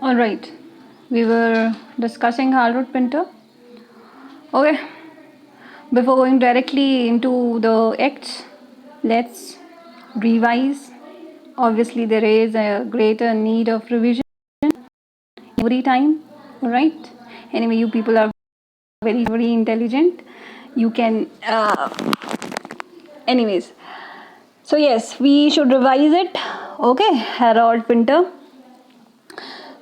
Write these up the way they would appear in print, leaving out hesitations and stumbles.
All right, we were discussing Harold Pinter. Okay, before going directly into the acts, let's revise. Obviously, there is a greater need of revision every time. All right. Anyway, you people are very intelligent. You can. Anyways, so yes, we should revise it. Okay, Harold Pinter.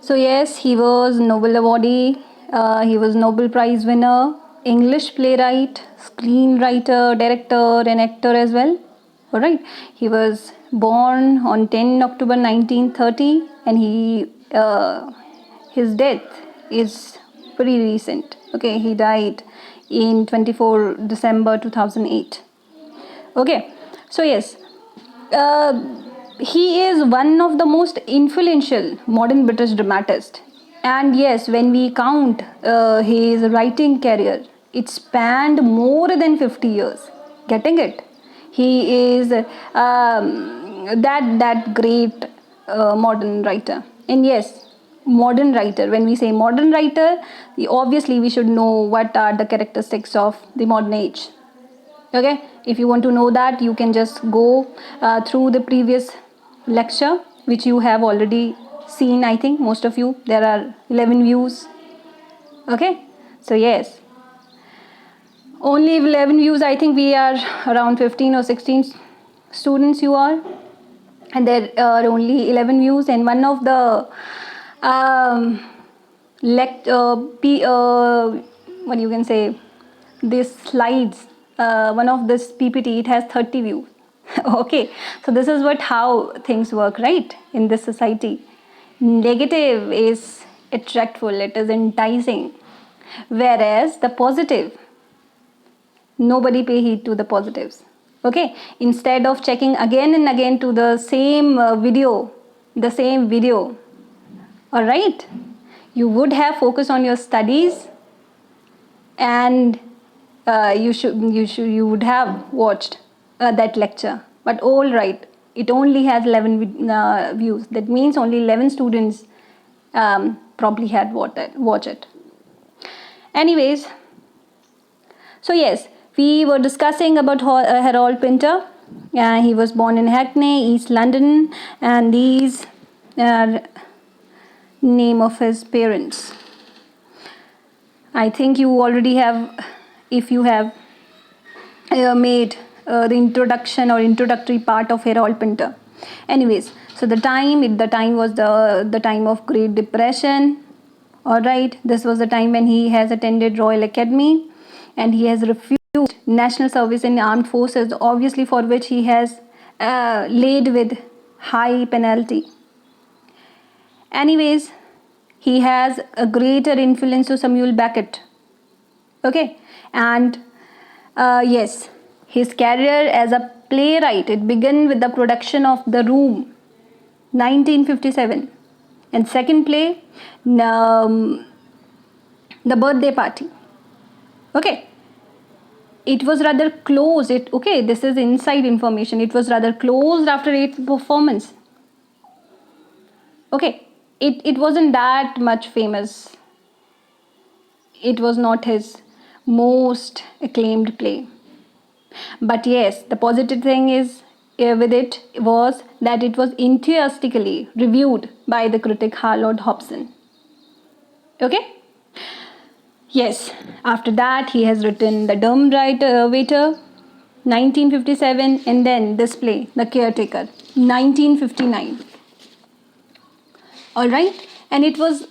So yes, he was Nobel awardee. He was Nobel Prize winner, English playwright, screenwriter, director, and actor as well. All right. He was born on 10 October 1930, and his death is pretty recent. Okay, he died in 24 December 2008. Okay, so yes, uh, he is one of the most influential modern British dramatists. And yes, when we count his writing career, it spanned more than 50 years. Getting it? He is that great modern writer. And yes, modern writer. When we say modern writer, obviously we should know what are the characteristics of the modern age. Okay, if you want to know that, you can just go through the previous lecture which you have already seen. I think most of you, there are 11 views. Okay, so yes, only 11 views. I think we are around 15 or 16 students you are, and there are only 11 views, and one of the what you can say, these slides, one of this ppt, it has 30 views. Okay, so this is what how things work, right, in this society. Negative is attractful, it is enticing, whereas the positive, nobody pay heed to the positives. Okay, instead of checking again and again to the same video, all right, you would have focus on your studies, and you would have watched that lecture. But all right, it only has 11 views. That means only 11 students probably had watched it. Anyways, so yes, we were discussing about Harold Pinter. He was born in Hackney, East London, and these are name of his parents. I think you already have, if you have made the introduction or introductory part of Harold Pinter. Anyways, so the time was the time of Great Depression. All right, this was the time when he has attended Royal Academy, and he has refused national service in armed forces, obviously for which he has laid with high penalty. Anyways, he has a greater influence to Samuel Beckett. Okay, and yes, his career as a playwright, it began with the production of The Room, 1957, and second play, The Birthday Party. Okay, it was rather close. This is inside information. It was rather closed after 8th performance. Okay, it wasn't that much famous. It was not his most acclaimed play. But yes, the positive thing is with it was that it was enthusiastically reviewed by the critic Harold Hobson. Okay? Yes, after that he has written The Dumb Waiter, 1957, and then this play, The Caretaker, 1959. All right, and it was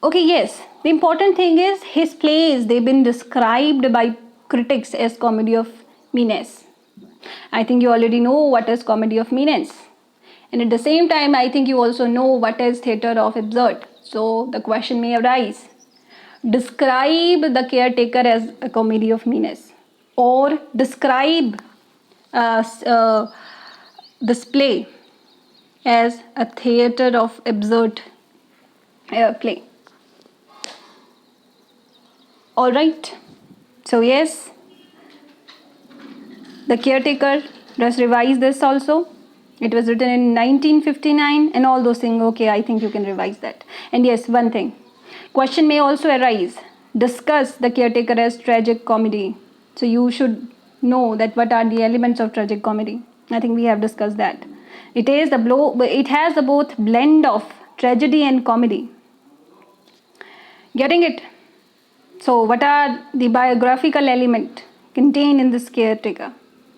okay. Yes, the important thing is his plays, they've been described by critics as comedy of meanness. I think you already know what is comedy of meanness, and at the same time I think you also know what is theatre of absurd. So the question may arise, describe The Caretaker as a comedy of meanness, or describe this play as a theatre of absurd play. All right, so yes, The Caretaker, let's revise this also. It was written in 1959 and all those things. Okay, I think you can revise that. And yes, one thing. Question may also arise. Discuss the caretaker as tragic comedy. So you should know that what are the elements of tragic comedy. I think we have discussed that. It has the both blend of tragedy and comedy. Getting it? So what are the biographical element contained in this caretaker,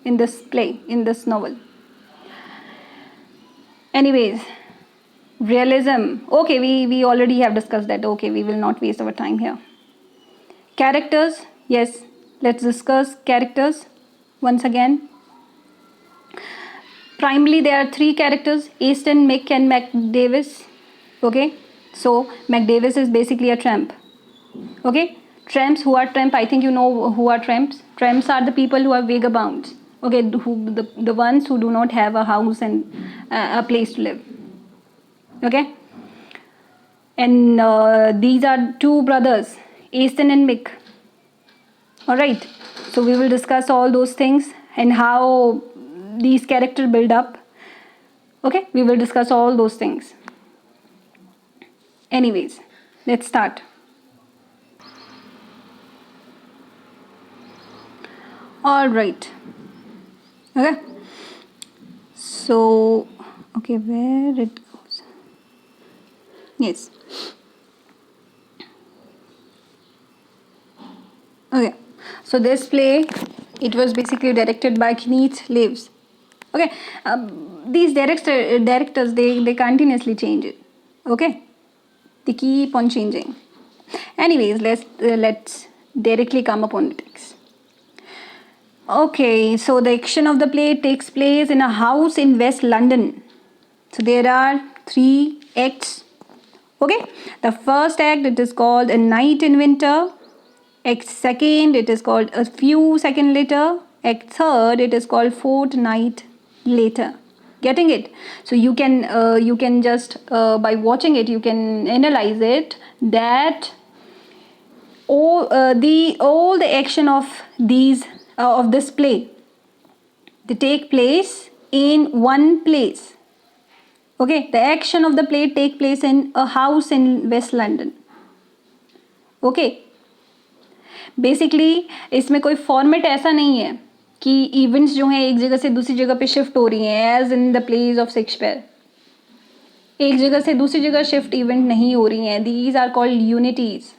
in this play, in this novel? Anyways, realism. Okay, we already have discussed that. Okay, we will not waste our time here. Characters. Yes, let's discuss characters once again. Primarily, there are three characters: Easton, Mick, and McDavis. Okay, so McDavis is basically a tramp. Okay, tramps. Who are tramp? I think you know who are tramps. Tramps are the people who are vagabonds. Okay, the ones who do not have a house and a place to live. Okay, and these are two brothers, Easton and Mick. All right, so we will discuss all those things and how these characters build up. Okay, we will discuss all those things. Anyways, let's start. All right. Okay, so okay, where it goes. Yes. Okay, so this play, it was basically directed by Kenneth Leaves. Okay, these directors, they continuously change it. Okay, they keep on changing. Anyways, let's directly come upon the text. Okay, so the action of the play takes place in a house in West London. So there are 3 acts. Okay, the first act, it is called A Night in Winter. Act second, it is called A Few Seconds Later. Act third, it is called Fortnight Later. Getting it? So you can just by watching it, you can analyze it that all the action of these of this play, they take place in one place. Okay, the action of the play take place in a house in West London. Okay, basically इसमें कोई format ऐसा नहीं है कि events जो हैं एक जगह से दूसरी जगह पे शिफ्ट हो रही हैं as in the plays of Shakespeare. एक जगह से दूसरी जगह शिफ्ट इवेंट नहीं हो रही हैं. These are called unities.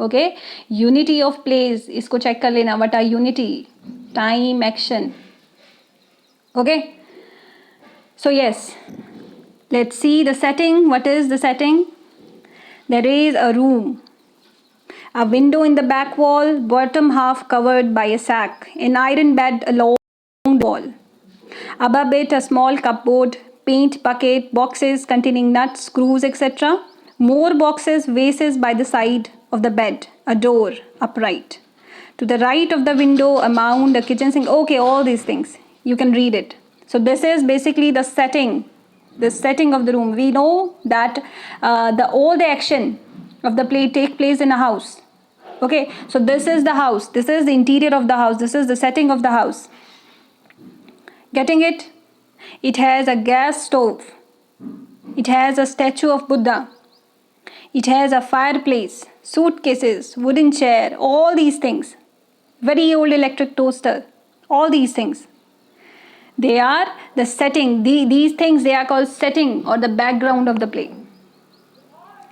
Okay, unity of place, इसको चेक कर लेना. What are unity? Time, action. Okay, so yes, let's see the setting. What is the setting? There is a room, a window in the back wall, bottom half covered by a sack, an iron bed along the wall. Above it, a small cupboard, paint bucket, boxes containing nuts, screws, etc. More boxes, vases by the side of the bed, a door upright. To the right of the window, a mound, a kitchen sink. Okay, all these things. You can read it. So this is basically the setting. The setting of the room. We know that all the action of the play take place in a house. Okay, so this is the house. This is the interior of the house. This is the setting of the house. Getting it? It has a gas stove. It has a statue of Buddha. It has a fireplace, suitcases, wooden chair, all these things. Very old electric toaster. All these things. They are the setting. These things, they are called setting or the background of the play.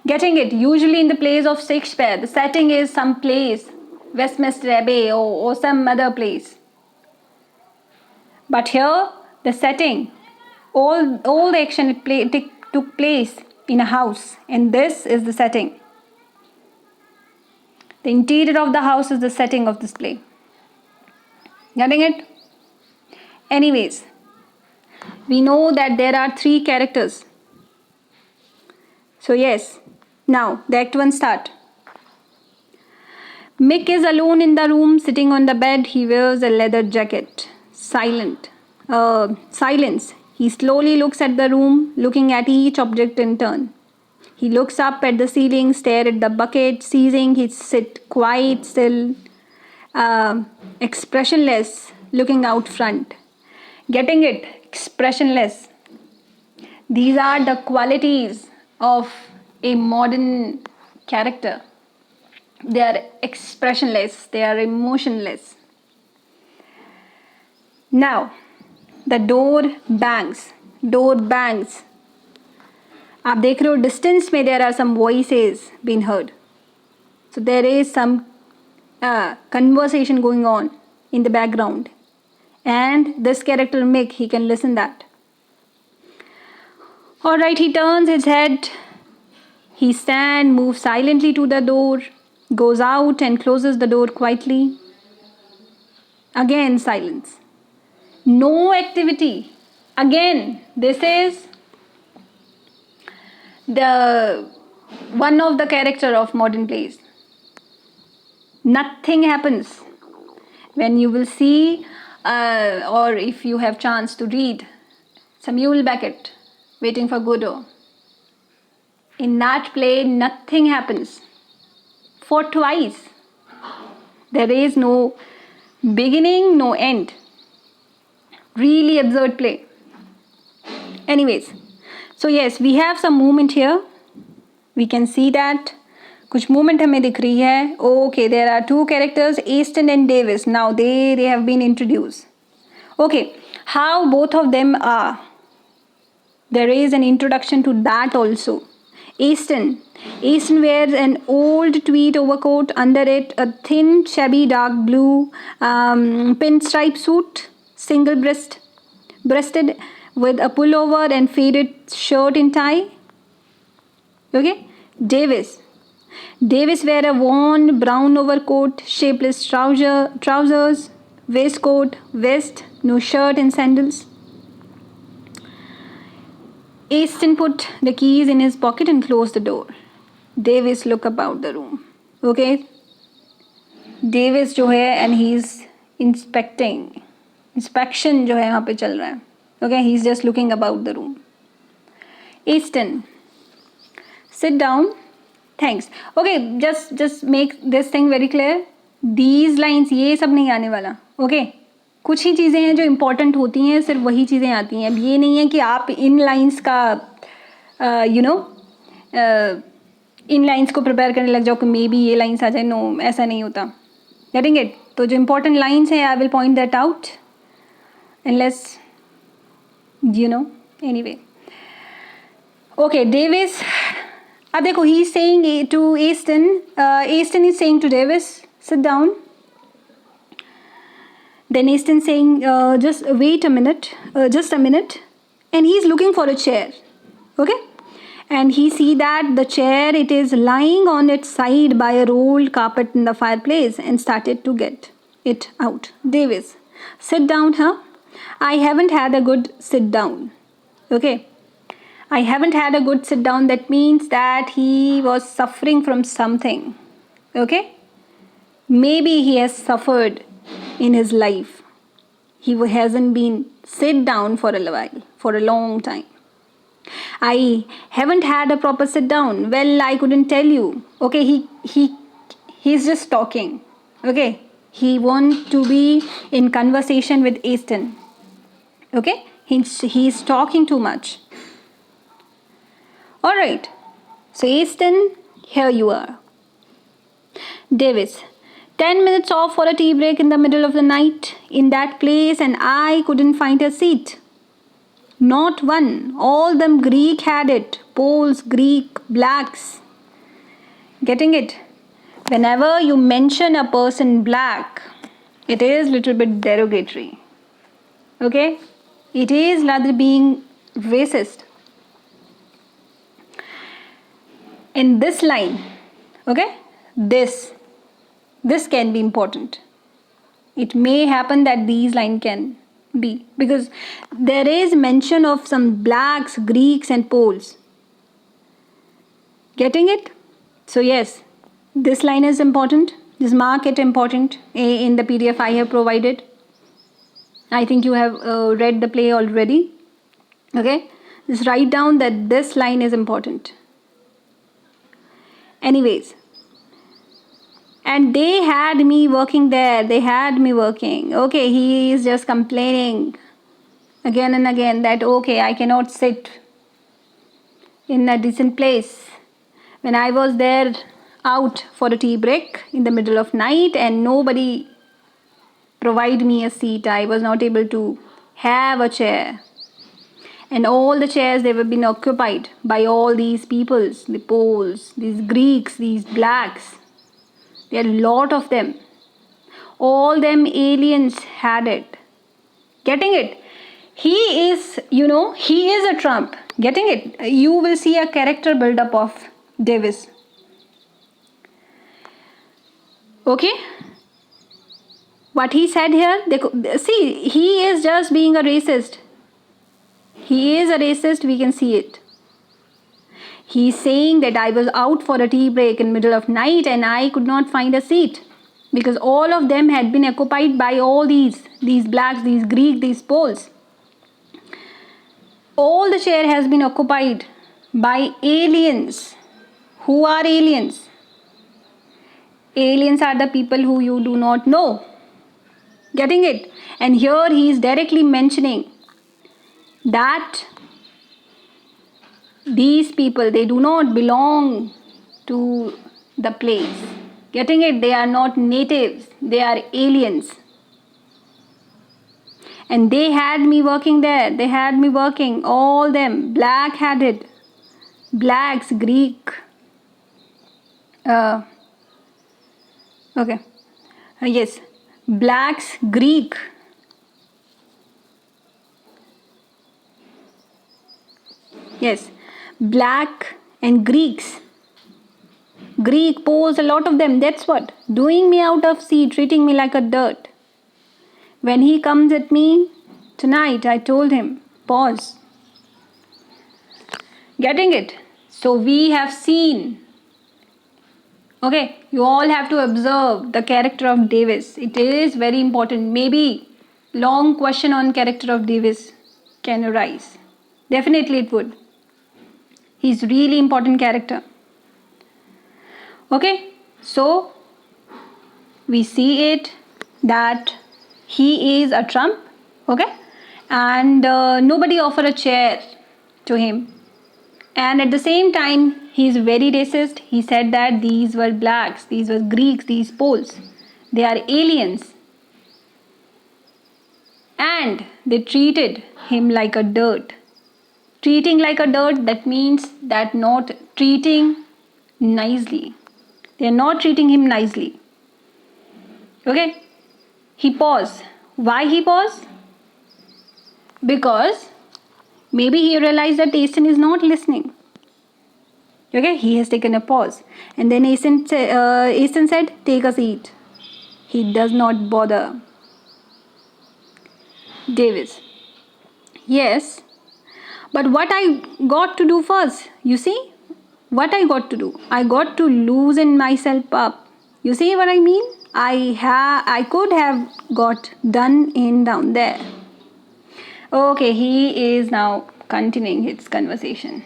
Getting it? Usually in the plays of Shakespeare, the setting is some place, Westminster Abbey or some other place. But here, the setting, all the action took place in a house, and this is the setting. The interior of the house is the setting of this play. Getting it? Anyways, we know that there are 3 characters. So yes, now the act 1 start. Mick is alone in the room, sitting on the bed. He wears a leather jacket. Silence. He slowly looks at the room, looking at each object in turn. He looks up at the ceiling, stare at the bucket, ceasing. He sit quiet, still, expressionless, looking out front. Getting it? Expressionless. These are the qualities of a modern character. They are expressionless, they are emotionless. Now, the door bangs. Door bangs. आप देख रहे हो distance में there are some voices being heard. So there is some conversation going on in the background. And this character Mick, he can listen that. Alright, he turns his head. He stands, moves silently to the door, goes out and closes the door quietly. Again, silence. No activity. Again, this is the one of the character of modern plays. Nothing happens. When you will see, or if you have chance to read Samuel Beckett, Waiting for Godot, in that play, nothing happens. For twice. There is no beginning, no end. Really absurd play. Anyways, so yes, we have some movement here. We can see that. कुछ movement हमें दिख रही है. Okay, there are two characters, Easton and Davis. Now they have been introduced. Okay, how both of them are. There is an introduction to that also. Easton wears an old tweed overcoat, under it a thin, shabby dark blue pinstripe suit, breasted with a pullover and faded shirt and tie. Okay, Davis wear a worn brown overcoat, shapeless trousers, waistcoat, vest, no shirt and sandals. Easton put the keys in his pocket and closed the door. Davis looked about the room. Okay? Davis जो है and he's inspection जो है यहाँ पे चल रहा है. Okay? He's just looking about the room. Easton, sit down. Thanks. Okay, just make this thing very clear. These lines, ये सब नहीं आने वाला. Okay? कुछ ही चीज़ें हैं जो इम्पोर्टेंट होती हैं, सिर्फ वही चीज़ें आती हैं. अब ये नहीं है कि आप इन लाइंस का इन लाइंस को प्रिपेयर करने लग जाओ कि मे बी ये लाइंस आ जाए. नो, ऐसा नहीं होता. Getting it? तो जो इम्पोर्टेंट लाइंस हैं, I will point that out unless anyway. Okay, Davis. अब देखो, he is saying to Easton is saying to Davis, sit down. Then Easton saying, just wait a minute, and he's looking for a chair. Okay? And he see that the chair, it is lying on its side by a rolled carpet in the fireplace, and started to get it out. Davis, sit down, huh? I haven't had a good sit down. Okay? I haven't had a good sit down. That means that he was suffering from something. Okay? Maybe he has suffered in his life. He hasn't been sit down for a while, for a long time. I haven't had a proper sit down. Well, I couldn't tell you. Okay, he's just talking. Okay, he wants to be in conversation with Easton. Okay, he's talking too much. All right. So Easton, here you are. Davis, 10 minutes off for a tea break in the middle of the night in that place, and I couldn't find a seat. Not one. All them Greek had it. Poles, Greek, blacks. Getting it? Whenever you mention a person black, it is little bit derogatory. Okay? It is rather being racist. In this line, okay? This can be important. It may happen that these lines can be, because there is mention of some blacks, Greeks and Poles. Getting it? So yes, this line is important. Just mark it important in the PDF I have provided. I think you have read the play already. Okay? Just write down that this line is important. Anyways. And they had me working there. They had me working. Okay, he is just complaining. again and again that okay, I cannot sit in a decent place. When I was there out for a tea break in the middle of night and nobody provide me a seat, I was not able to have a chair. And all the chairs, they were been occupied by all these peoples, the Poles, these Greeks, these blacks. There are a lot of them. All them aliens had it. Getting it? He is, he is a Trump. Getting it? You will see a character build-up of Davis. Okay? What he said here, see, he is just being a racist. He is a racist, we can see it. He's saying that I was out for a tea break in middle of night and I could not find a seat because all of them had been occupied by all these blacks, these Greeks, these Poles. All the chair has been occupied by aliens. Who are aliens? Aliens are the people who you do not know. Getting it? And here he is directly mentioning that these people, they do not belong to the place. Getting it? They are not natives. They are aliens. And they had me working there. They had me working. All them. Black-headed. Blacks, Greek. Okay. Yes. Blacks, Greek. Yes. Black and Greeks. Greek, Poles, a lot of them. That's what. Doing me out of seat, treating me like a dirt. When he comes at me tonight, I told him, pause. Getting it? So we have seen. Okay, you all have to observe the character of Davis. It is very important. Maybe long question on character of Davis can arise. Definitely it would. He's really important character. Okay, so we see it that he is a Trump, okay, and nobody offered a chair to him. And at the same time, he is very racist. He said that these were blacks, these were Greeks, these Poles. They are aliens. And they treated him like a dirt. Treating like a dirt, that means that not treating nicely. They are not treating him nicely. Okay? He paused. Why he paused? Because maybe he realized that Easton is not listening. Okay? He has taken a pause. And then Easton said, take a seat. He does not bother Davis. Yes. But what I got to do first, you see? What I got to do? I got to loosen myself up. You see what I mean? I could have got done in down there. Okay, he is now continuing his conversation.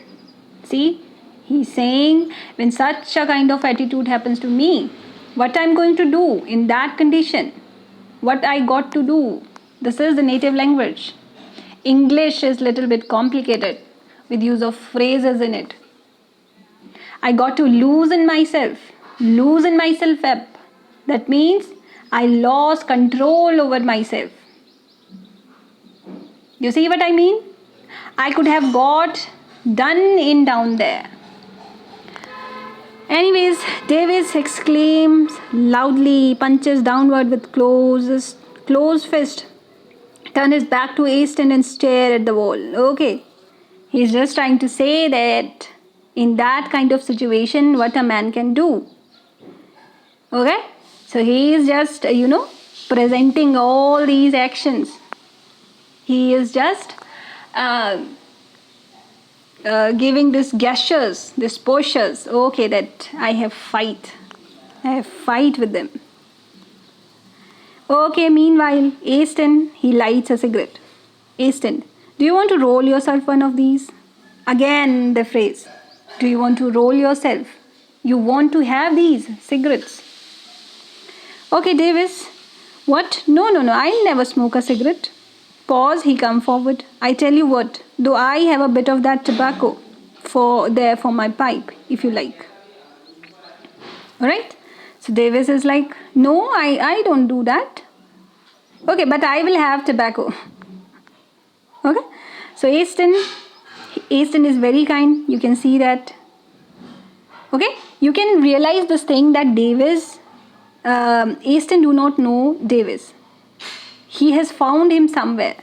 See? He's saying, when such a kind of attitude happens to me, what I'm going to do in that condition? What I got to do? This is the native language. English is little bit complicated with use of phrases in it. I got to loosen myself up. That means I lost control over myself. You see what I mean? I could have got done in down there. Anyways, Davis exclaims loudly, punches downward with closed fist, turn his back to Easton and stare at the wall. Okay. He's just trying to say that in that kind of situation, what a man can do. Okay? So he is just, presenting all these actions. He is just giving these gestures, these postures. Okay, that I have fight with them. Okay, meanwhile, Easton, he lights a cigarette. Easton, do you want to roll yourself one of these? Again, the phrase. Do you want to roll yourself? You want to have these cigarettes? Okay, Davis. What? No. I'll never smoke a cigarette. Pause, he come forward. I tell you what, though I have a bit of that tobacco for my pipe, if you like. Alright? So Davis is like, no, I don't do that. Okay, but I will have tobacco. Okay? So Aston is very kind. You can see that. Okay? You can realize this thing that Aston do not know Davis. He has found him somewhere.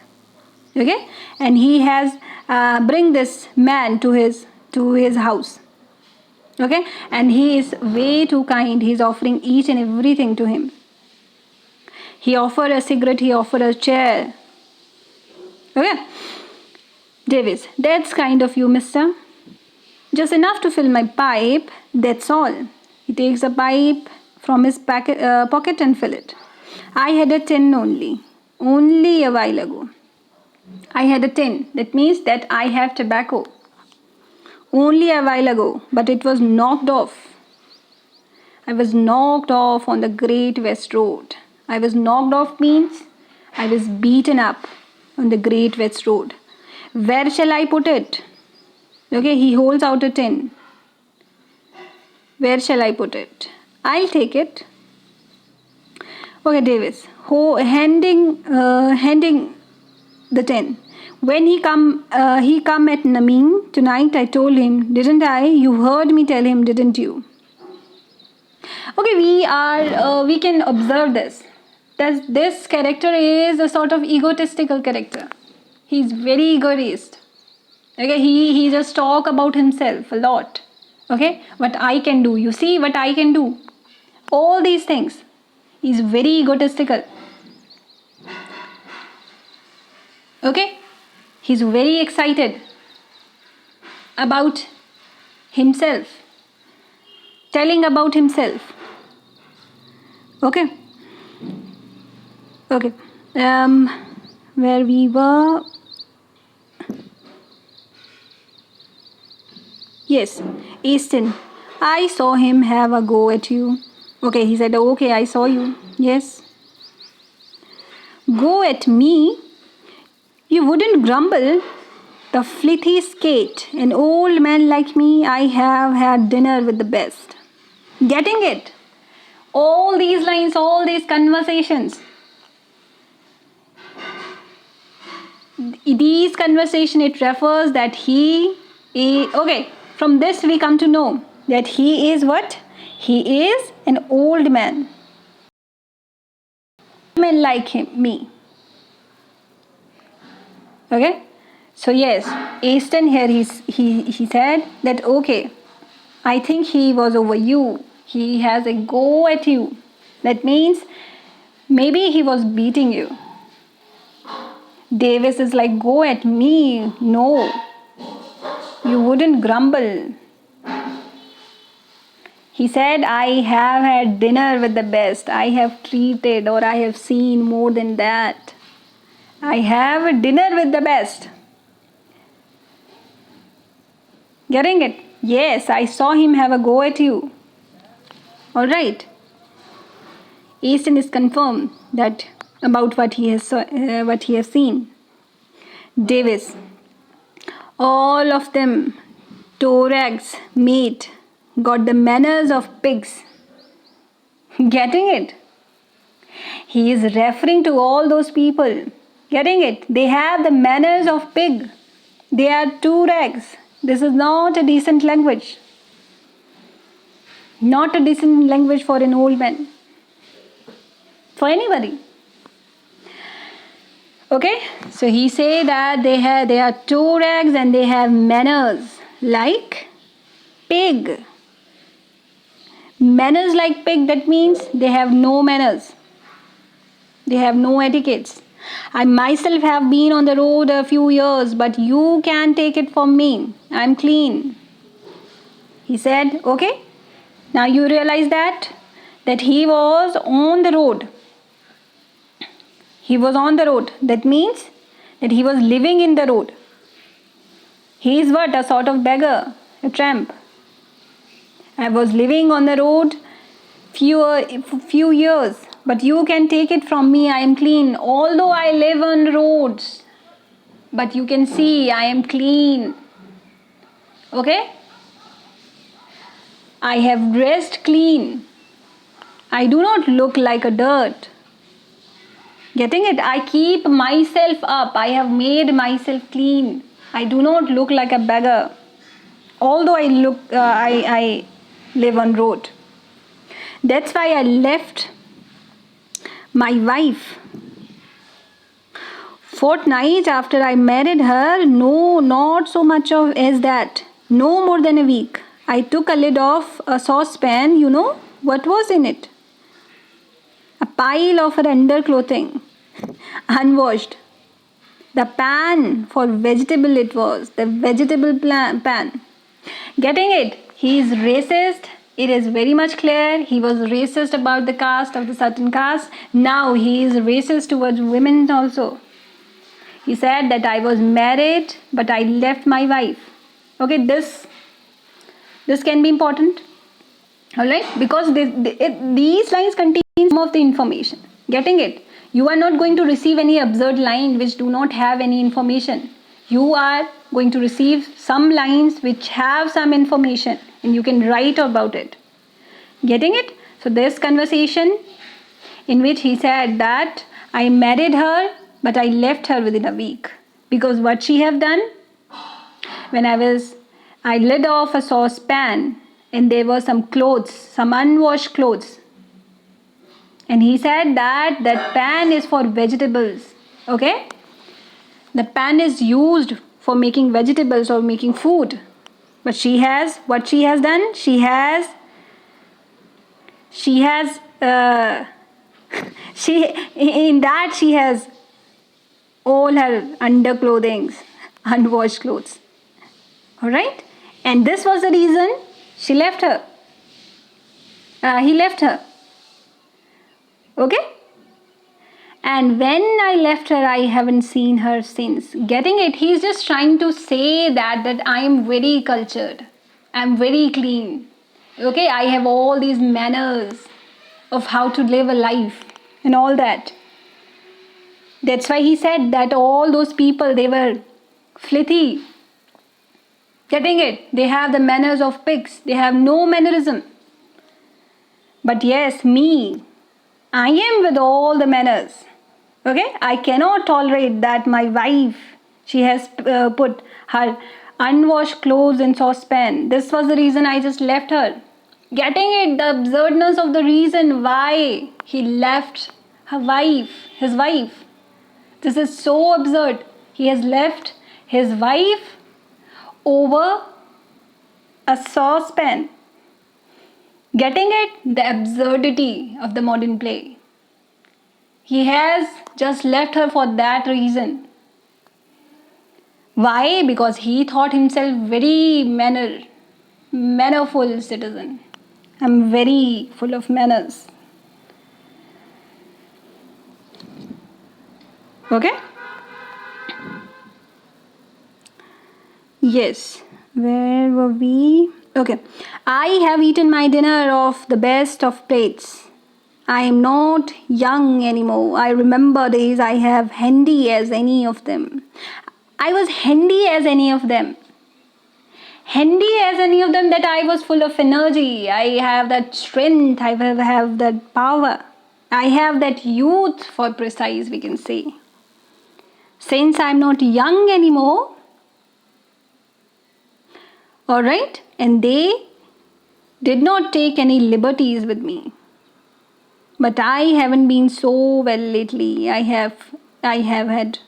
Okay? And he has bring this man to his house. Okay? And he is way too kind. He is offering each and everything to him. He offered a cigarette, he offered a chair. Okay? Davis, that's kind of you, mister. Just enough to fill my pipe, that's all. He takes a pipe from his pocket and fill it. I had a tin only a while ago. I had a tin. That means that I have tobacco. Only a while ago, but it was knocked off. I was knocked off on the Great West Road. I was knocked off means I was beaten up on the Great West Road. Where shall I put it? Okay, he holds out a tin. Where shall I put it? I'll take it. Okay, Davis, handing the tin. When he come at Nameen tonight, I told him, didn't I? You heard me tell him, didn't you? Okay, we can observe this. That this character is a sort of egotistical character. He's very egoist. Okay, he just talk about himself a lot. Okay, what I can do. You see what I can do. All these things. He's very egotistical. Okay, he's very excited about himself. Telling about himself. Okay. Okay. Where we were. Yes, Easton. I saw him have a go at you. Okay, he said, okay, I saw you. Yes. Go at me? You wouldn't grumble. The flithy skate. An old man like me, I have had dinner with the best. Getting it? All these lines, all these conversations. These conversations, it refers that he is, okay, from this we come to know that he is what? He is an old man. Man like me. Okay? So yes, Aston here he said that okay, I think he was over you. He has a go at you. That means maybe he was beating you. Davis is like, go at me. No. You wouldn't grumble. He said, I have had dinner with the best. I have treated or I have seen more than that. I have dinner with the best. Getting it? Yes, I saw him have a go at you. Alright. Easton is confirmed that about what he has seen. Davis. All of them, Torax, mate, got the manners of pigs. Getting it? He is referring to all those people. Getting it? They have the manners of pig. They are Torax. This is not a decent language. Not a decent language for an old man. For anybody. Okay, so he say that they are Torax and they have manners like pig. Manners like pig, that means they have no manners. They have no etiquettes. I myself have been on the road a few years, but you can't take it from me. I'm clean. He said, okay, now you realize that he was on the road. He was on the road. That means that he was living in the road. He is what? A sort of beggar, a tramp. I was living on the road few years. But you can take it from me, I am clean. Although I live on roads, but you can see I am clean. Okay? I have dressed clean. I do not look like a dirt. Getting it? I keep myself up. I have made myself clean. I do not look like a beggar. Although I live on road. That's why I left my wife. Fortnight after I married her, no, not so much of as that. No more than a week. I took a lid off a saucepan. You know what was in it? A pile of her underclothing, unwashed. The pan for vegetable it was, the vegetable pan. Getting it? He is racist. It is very much clear. He was racist about the caste of the certain caste. Now he is racist towards women also. He said that I was married, but I left my wife. Okay, this can be important. Alright, because these lines contain some of the information. Getting it? You are not going to receive any absurd line which do not have any information. You are going to receive some lines which have some information and you can write about it. Getting it? So this conversation in which he said that I married her but I left her within a week. Because what she have done, when I lid off a saucepan and there were some clothes, some unwashed clothes. And he said that pan is for vegetables. Okay? The pan is used for making vegetables or making food. But what she has done? She has all her underclothing, unwashed clothes. Alright? And this was the reason she left her. He left her. Okay? And when I left her, I haven't seen her since. Getting it? He's just trying to say that I am very cultured. I'm very clean. Okay? I have all these manners of how to live a life and all that. That's why he said that all those people, they were filthy. Getting it? They have the manners of pigs. They have no mannerism. But yes, me, I am with all the manners. Okay? I cannot tolerate that my wife, she has put her unwashed clothes in saucepan. This was the reason I just left her. Getting it? The absurdness of the reason why he left his wife. This is so absurd. He has left his wife over a saucepan. Getting it? The absurdity of the modern play. He has just left her for that reason. Why? Because he thought himself very mannerful citizen. I'm very full of manners. Okay? Yes. Where were we? Okay. I have eaten my dinner off the best of plates. I am not young anymore. I remember days I have handy as any of them. I was handy as any of them. Handy as any of them that I was full of energy. I have that strength. I have that power. I have that youth for precise, we can say. Since I'm not young anymore, alright, and they did not take any liberties with me. But I haven't been so well lately. I have had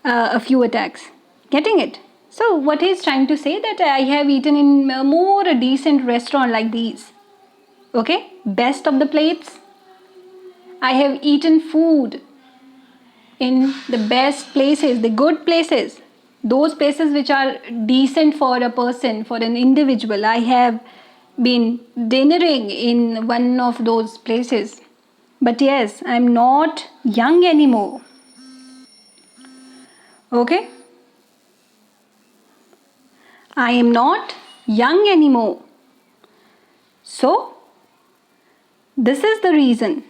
a few attacks. Getting it? So what he's trying to say that I have eaten in a more decent restaurant like these. Okay? Best of the plates. I have eaten food in the best places, the good places. Those places which are decent for a person, for an individual. I have been dinnering in one of those places. But yes, I'm not young anymore. Okay? I am not young anymore. So, this is the reason.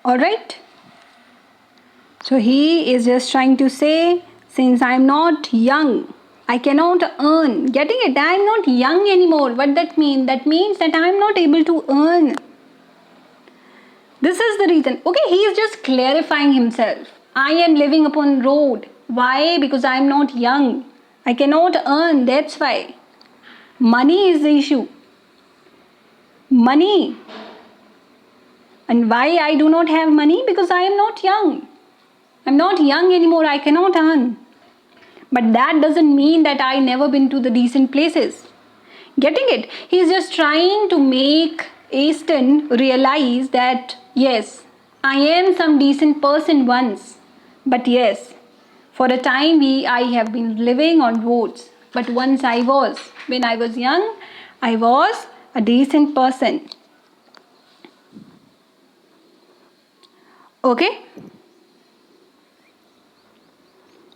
Alright? So he is just trying to say, since I'm not young, I cannot earn. Getting it? I'm not young anymore. What that mean? That means that I'm not able to earn. This is the reason. Okay, he is just clarifying himself. I am living upon road. Why? Because I am not young. I cannot earn. That's why. Money is the issue. Money. And why I do not have money? Because I am not young. I'm not young anymore. I cannot earn. But that doesn't mean that I never been to the decent places. Getting it? He's just trying to make Aston realize that yes, I am some decent person once. But yes, for a time I have been living on roads. But once when I was young, I was a decent person. Okay?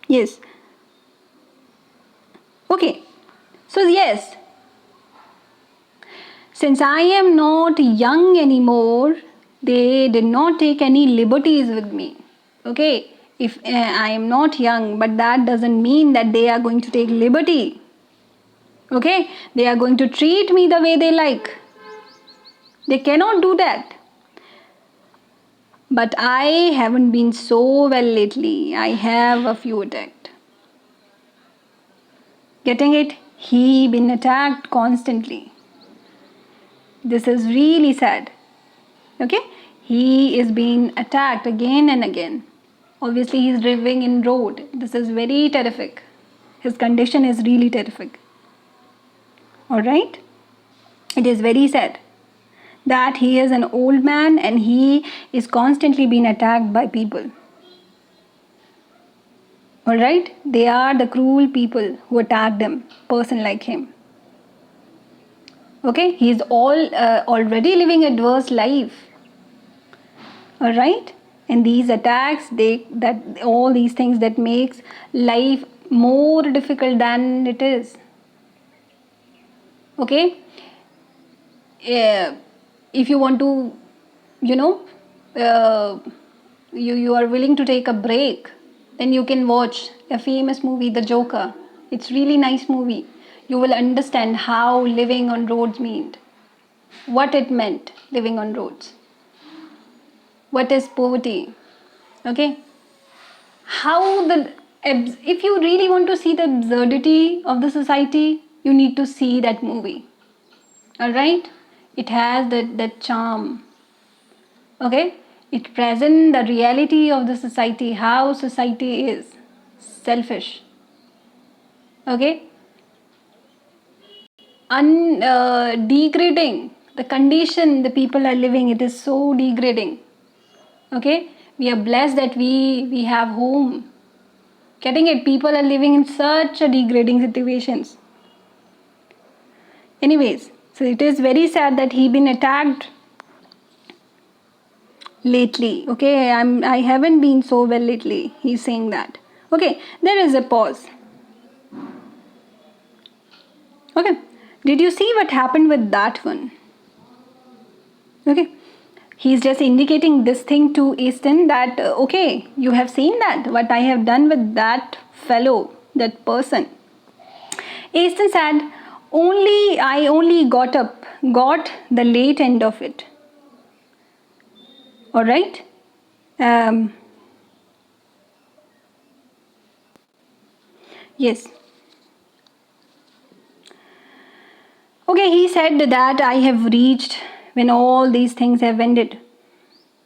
Yes. Okay. So yes, since I am not young anymore, they did not take any liberties with me. Okay, if I am not young, but that doesn't mean that they are going to take liberty. Okay, they are going to treat me the way they like. They cannot do that. But I haven't been so well lately. I have a few attacked. Getting it? He been attacked constantly. This is really sad. Okay, he is being attacked again and again. Obviously he's living in road. This is very terrific. His condition is really terrific. Alright, it is very sad that he is an old man and he is constantly being attacked by people. Alright, they are the cruel people who attacked him, person like him. Okay, he is already living adverse life. Alright, and these attacks, all these things that makes life more difficult than it is. Okay, if you want to, uh, you are willing to take a break, then you can watch a famous movie, The Joker. It's really nice movie. You will understand how living on roads meant, what it meant living on roads, what is poverty. Okay, how if you really want to see the absurdity of the society, you need to see that movie. All right, it has that charm. Okay, it presents the reality of the society, how society is selfish. Okay, degrading the condition the people are living, it is so degrading. Okay, we are blessed that we have home. Getting it? People are living in such a degrading situations. Anyways, so it is very sad that he been attacked lately. Okay, I haven't been so well lately. He's saying that. Okay, there is a pause. Okay, did you see what happened with that one? Okay, he's just indicating this thing to Easton that okay, you have seen that what I have done with that fellow, that person. Easton said, I only got the late end of it. All right. Yes. Okay, he said that I have reached when all these things have ended.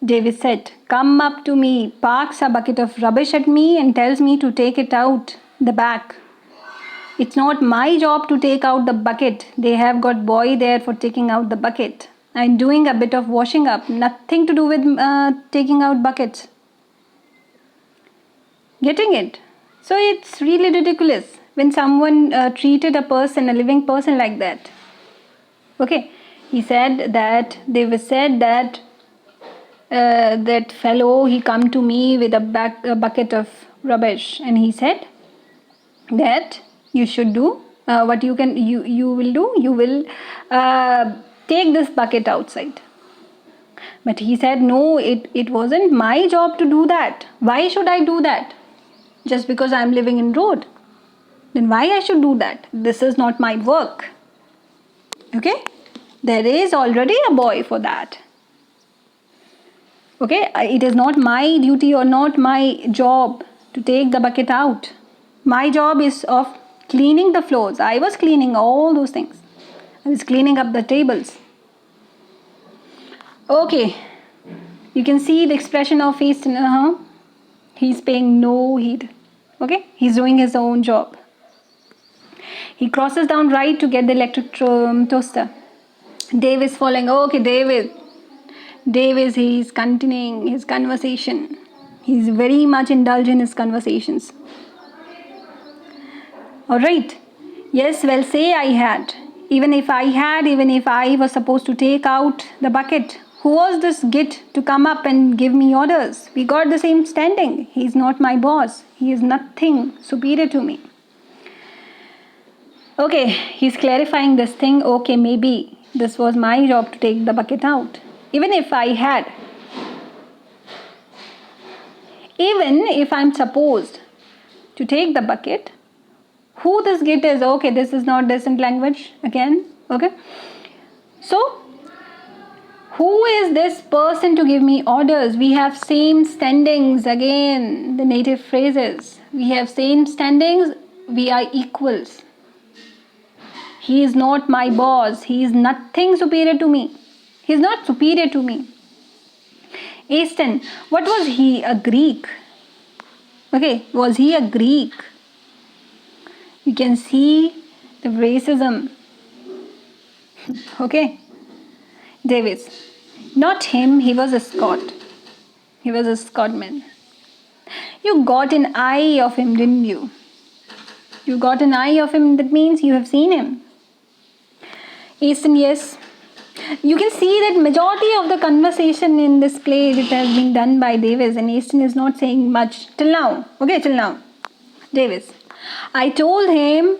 David said, come up to me, parks a bucket of rubbish at me and tells me to take it out the back. It's not my job to take out the bucket. They have got boy there for taking out the bucket. I'm doing a bit of washing up. Nothing to do with taking out buckets. Getting it? So it's really ridiculous when someone treated a living person like that. Okay, he said that that fellow, he come to me with a bucket of rubbish, and he said that you should do what you will do. You will take this bucket outside. But he said, no, it wasn't my job to do that. Why should I do that? Just because I'm living in road. Then why I should do that? This is not my work. Okay? There is already a boy for that. Okay? It is not my duty or not my job to take the bucket out. My job is of cleaning the floors. I was cleaning all those things. I was cleaning up the tables. Okay. You can see the expression of face. He's paying no heed. Okay? He's doing his own job. He crosses down right to get the electric toaster. Dave is following. Okay, Dave he's continuing his conversation. He's very much indulged in his conversations. Alright. Yes, well, say I had. Even if I was supposed to take out the bucket, who was this git to come up and give me orders? We got the same standing. He's not my boss. He is nothing superior to me. Okay, he's clarifying this thing. Okay, maybe this was my job to take the bucket out. Even if I'm supposed to take the bucket, who this git is? Okay, this is not decent language again. Okay, so who is this person to give me orders? We have same standings again. The native phrases. We have same standings. We are equals. He is not my boss. He is nothing superior to me. He is not superior to me. Easton, what was he? A Greek? Okay, was he a Greek? You can see the racism. Okay. Davis, not him. He was a Scot. He was a Scotsman. You got an eye of him, didn't you? You got an eye of him. That means you have seen him. Easton, yes. You can see that majority of the conversation in this play it has been done by Davis, and Easton is not saying much till now. Okay, till now. Davis, I told him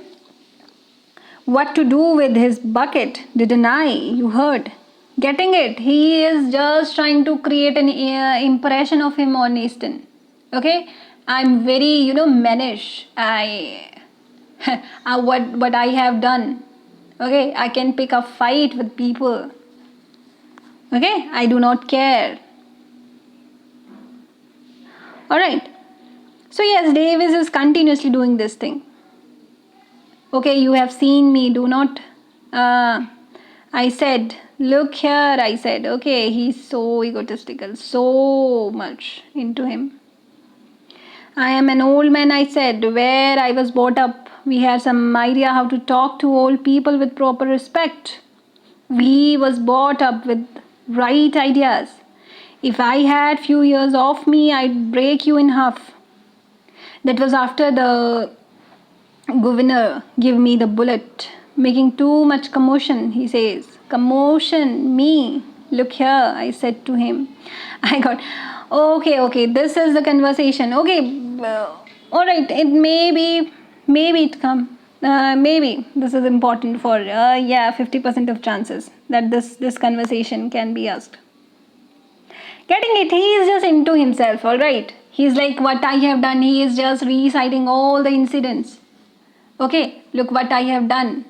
what to do with his bucket, didn't I? You heard. Getting it? He is just trying to create an impression of him on Easton. Okay, I'm very mannish. What I have done. Okay, I can pick a fight with people. Okay, I do not care. Alright. So yes, Davis is continuously doing this thing. Okay, you have seen me. Do not. I said, look here. I said, okay, he's so egotistical. So much into him. I am an old man, I said, where I was brought up. We had some idea how to talk to old people with proper respect. We was brought up with right ideas. If I had few years off me, I'd break you in half. That was after the governor gave me the bullet, making too much commotion, he says. Commotion, me. Look here, I said to him. I got, okay, this is the conversation. Okay, alright, it maybe it come. Maybe this is important for 50% of chances that this conversation can be asked. Getting it? He is just into himself. All right. He's like, what I have done. He is just reciting all the incidents. Okay. Look what I have done.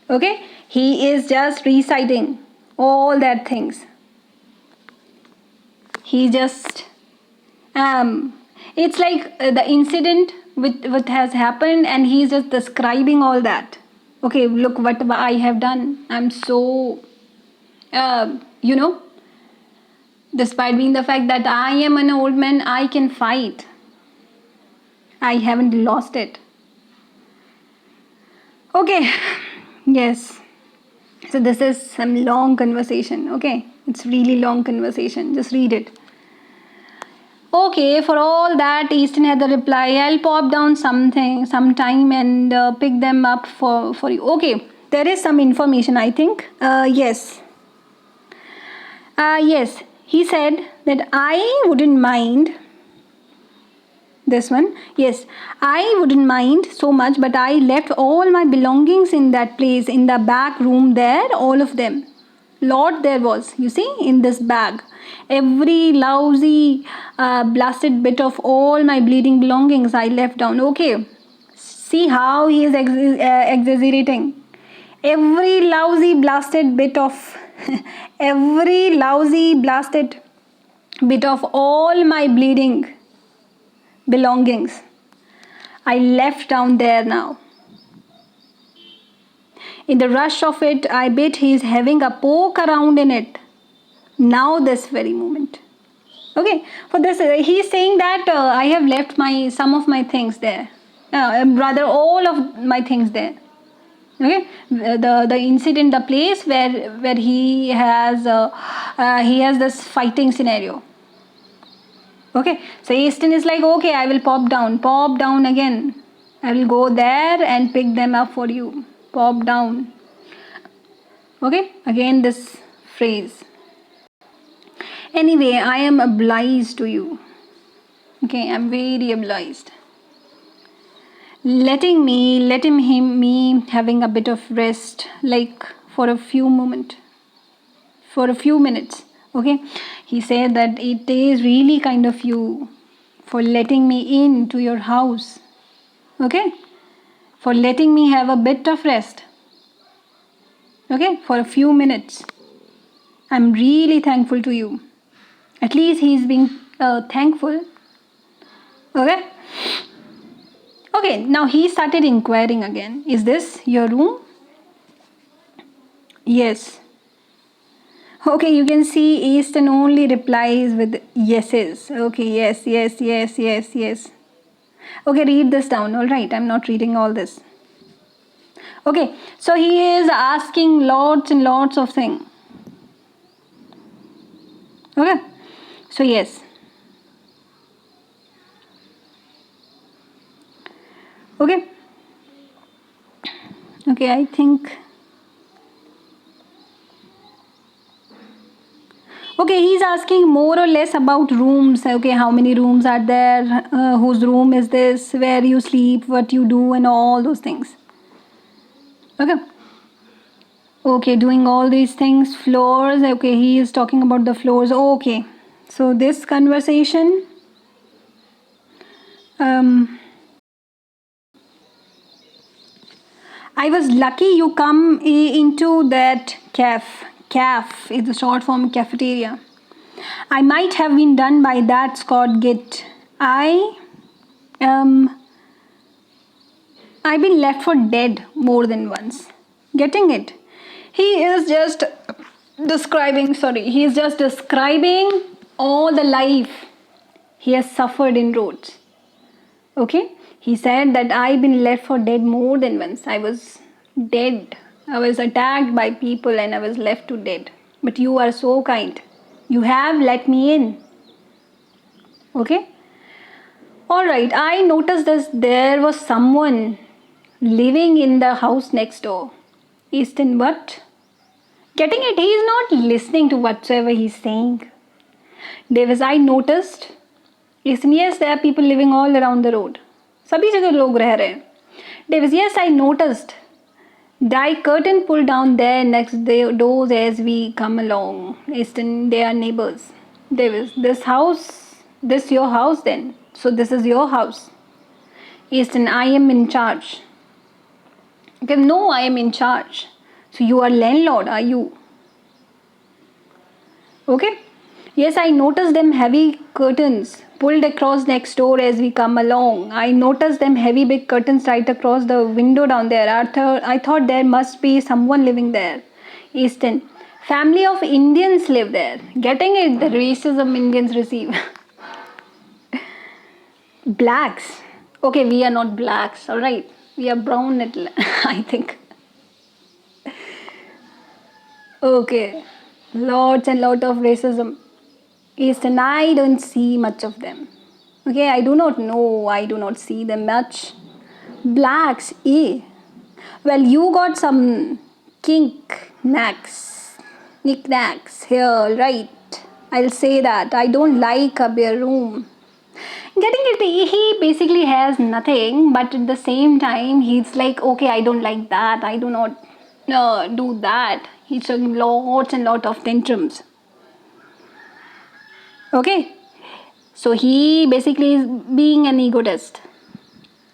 Okay. He is just reciting all that things. He just it's like the incident with what has happened, and he's just describing all that. Okay, look what I have done. I'm so despite being the fact that I am an old man, I can fight. I haven't lost it. Okay, yes. So this is some long conversation. Okay, it's really long conversation. Just read it. Okay, for all that, Easton had the reply, I'll pop down sometime and pick them up for you. Okay, there is some information, I think. Yes. Yes, he said that I wouldn't mind. This one. Yes, I wouldn't mind so much, but I left all my belongings in that place, in the back room there, all of them. Lot there was, you see, in this bag. Every lousy, blasted bit of all my bleeding belongings I left down. Okay, see how he is exaggerating. Every lousy, blasted bit of, every lousy, blasted bit of all my bleeding belongings I left down there now. In the rush of it, I bet he is having a poke around in it. Now, this very moment. Okay, for this, he is saying that I have left some of my things there. Rather, all of my things there. Okay, the incident, the place where he has this fighting scenario. Okay, so Easton is like, okay, I will pop down again. I will go there and pick them up for you. Pop down. Okay, again this phrase. Anyway, I am obliged to you. Okay, I'm very obliged. Letting me having a bit of rest, like for a few minutes. Okay, he said that it is really kind of you for letting me into your house. Okay, for letting me have a bit of rest. Okay, for a few minutes. I'm really thankful to you. At least he's being thankful. Okay. Okay, now he started inquiring again. Is this your room? Yes. Okay, you can see Easton only replies with yeses. Okay, yes. Okay, read this down. All right, I'm not reading all this. Okay, so he is asking lots and lots of things. Okay, so yes. Okay, I think. Okay, he's asking more or less about rooms. Okay, how many rooms are there? Whose room is this? Where you sleep? What you do? And all those things. Okay. Okay, doing all these things. Floors. Okay, he is talking about the floors. Okay. So this conversation. I was lucky you come into that cafe. Caf is the short form cafeteria. I might have been done by that Scott Gitt. I've been left for dead more than once. Getting it? He is just describing all the life he has suffered in Rhodes. Okay? He said that I've been left for dead more than once. I was dead. I was attacked by people and I was left to dead. But you are so kind. You have let me in. Okay? Alright, I noticed this. There was someone living in the house next door. Easton, what? Getting it? He is not listening to whatsoever he's saying. Davis, I noticed. Easton, yes, there are people living all around the road. सभी जगह लोग रह रहे हैं. Davis, yes, I noticed. Die curtain pulled down there next doors as we come along. Easton, they are neighbors. Davis, this your house then? So this is your house. Easton, I am in charge. Okay, no, I am in charge. So you are landlord, are you? Okay. Yes, I noticed them heavy curtains pulled across next door as we come along. I noticed them heavy big curtains right across the window down there. I thought there must be someone living there. Easton, family of Indians live there. Getting it? The racism Indians receive. Blacks. Okay, we are not blacks, alright. We are brown, I think. Okay. Lots and lot of racism. Easton, I don't see much of them. Okay, I do not know. I do not see them much. Blacks, eh? Well, you got some knickknacks here, right? I'll say that. I don't like a bare room. Getting it? He basically has nothing, but at the same time, he's like, okay, I don't like that. I do not do that. He's showing lots and lot of tantrums. Okay, so he basically is being an egotist.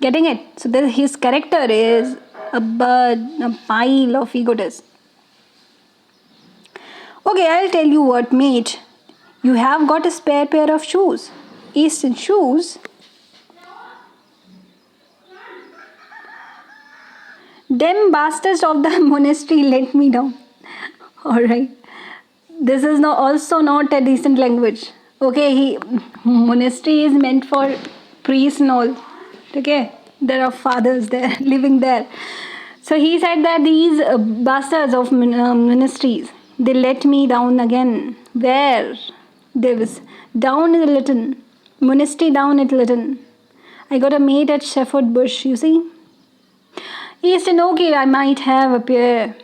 Getting it? So his character is a pile of egotists. Okay, I'll tell you what, mate. You have got a spare pair of shoes. Eastern shoes. Them bastards of the monastery let me down. Alright. This is also not a decent language. Okay, monastery is meant for priests and all. Okay, there are fathers there living there. So he said that these bastards of monasteries, they let me down again. Where? They was down in Lytton. Monastery down at Lytton. I got a mate at Shepherd Bush, you see. He said, okay, I might have a pair.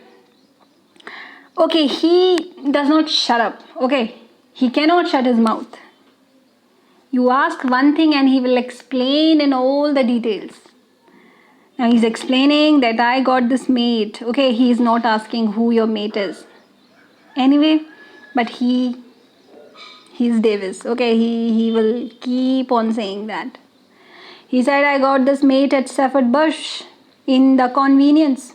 Okay, he does not shut up. Okay, he cannot shut his mouth. You ask one thing and he will explain in all the details. Now he's explaining that I got this mate. Okay, he is not asking who your mate is. Anyway, but he's Davis. Okay, he will keep on saying that. He said, I got this mate at Shepherd Bush in the convenience.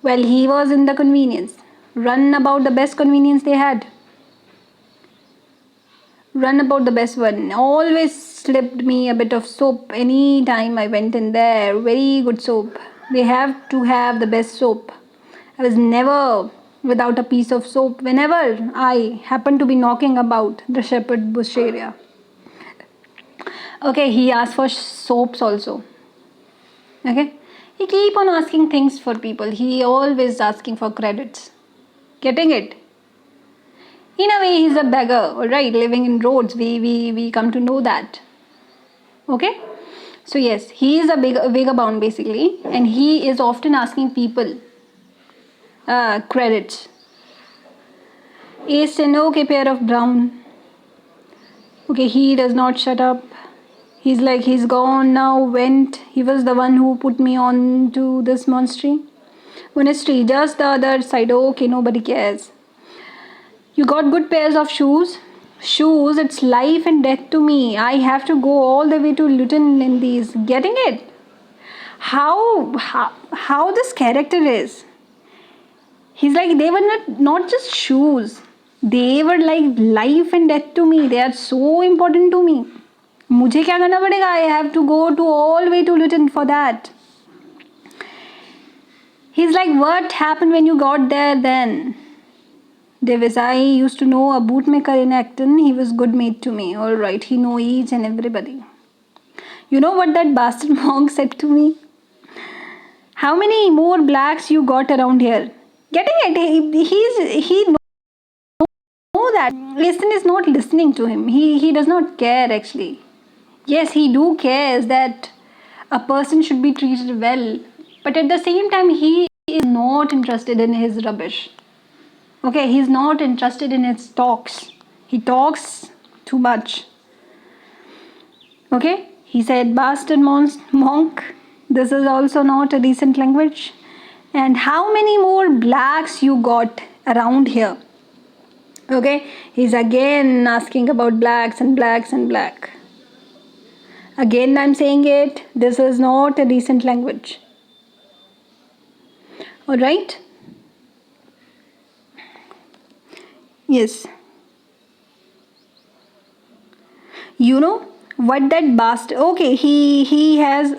Well, he was in the convenience. Run about the best convenience they had. Run about the best one. Always slipped me a bit of soap any time I went in there. Very good soap. They have to have the best soap. I was never without a piece of soap whenever I happened to be knocking about the Shepherd Bush area. Okay, he asked for soaps also. Okay, he keep on asking things for people. He always asking for credits. Getting it? In a way, he's a beggar, right? Living in roads, we come to know that. Okay, so yes, he is a vagabond basically, and he is often asking people credits. Ace and okay, pair of brown. Okay, he does not shut up. He's like, he's gone now, went. He was the one who put me on to this monastery, just the other side. Okay, nobody cares. You got good pairs of shoes. Shoes, it's life and death to me. I have to go all the way to Luton in these. Getting it? How this character is. He's like, they were not just shoes. They were like life and death to me. They are so important to me. मुझे क्या करना पड़ेगा? I have to go to all the way to Luton for that. He's like, what happened when you got there then? Davis, I used to know a bootmaker in Acton. He was good mate to me. All right, he know each and everybody. You know what that bastard monk said to me? How many more blacks you got around here? Getting it? He know that Listen is not listening to him. He does not care actually. Yes, he do cares that a person should be treated well, but at the same time he is not interested in his rubbish. Okay, he's not interested in his talks. He talks too much. Okay, he said, bastard monk, this is also not a decent language. And how many more blacks you got around here? Okay, he's again asking about blacks and blacks and black. Again, I'm saying it, this is not a decent language. Alright? Yes. You know what that bastard, okay, he has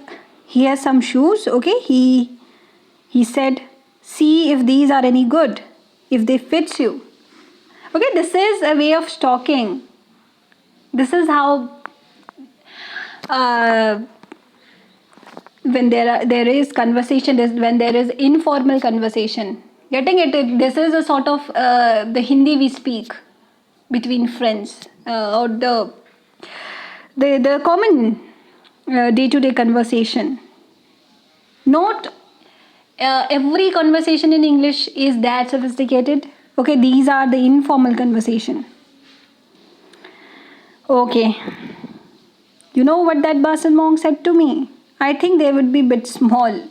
some shoes, okay, he said, see if these are any good, if they fits you. Okay, this is a way of stalking. This is how when there is conversation, when there is informal conversation. Getting it? This is a sort of the Hindi we speak between friends, or the common day-to-day conversation. Not every conversation in English is that sophisticated. Okay, these are the informal conversation. Okay. You know what that bastard monk said to me? I think they would be a bit small.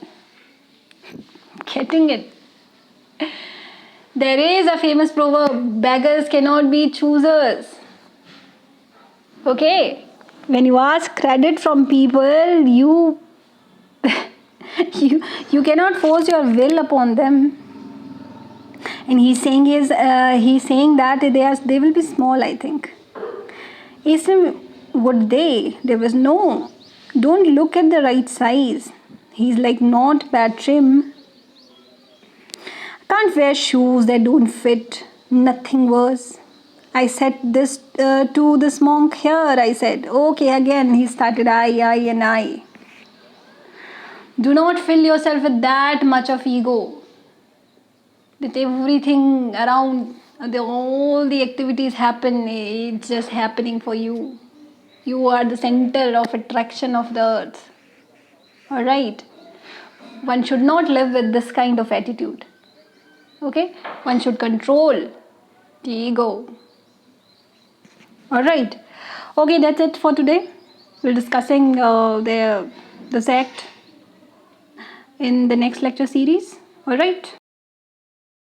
Getting it? There is a famous proverb, beggars cannot be choosers. Okay? When you ask credit from people, you you cannot force your will upon them. And he's saying that they will be small, I think. He said, would they? There was no. Don't look at the right size. He's like, not bad trim. Can't wear shoes that don't fit. Nothing worse. I said this to this monk here. I said, okay, again. He started I, and I. Do not fill yourself with that much of ego. That everything around, all the activities happen, it's just happening for you. You are the center of attraction of the earth. Alright? One should not live with this kind of attitude. Okay? One should control the ego. Alright? Okay, that's it for today. We're discussing this act in the next lecture series. Alright?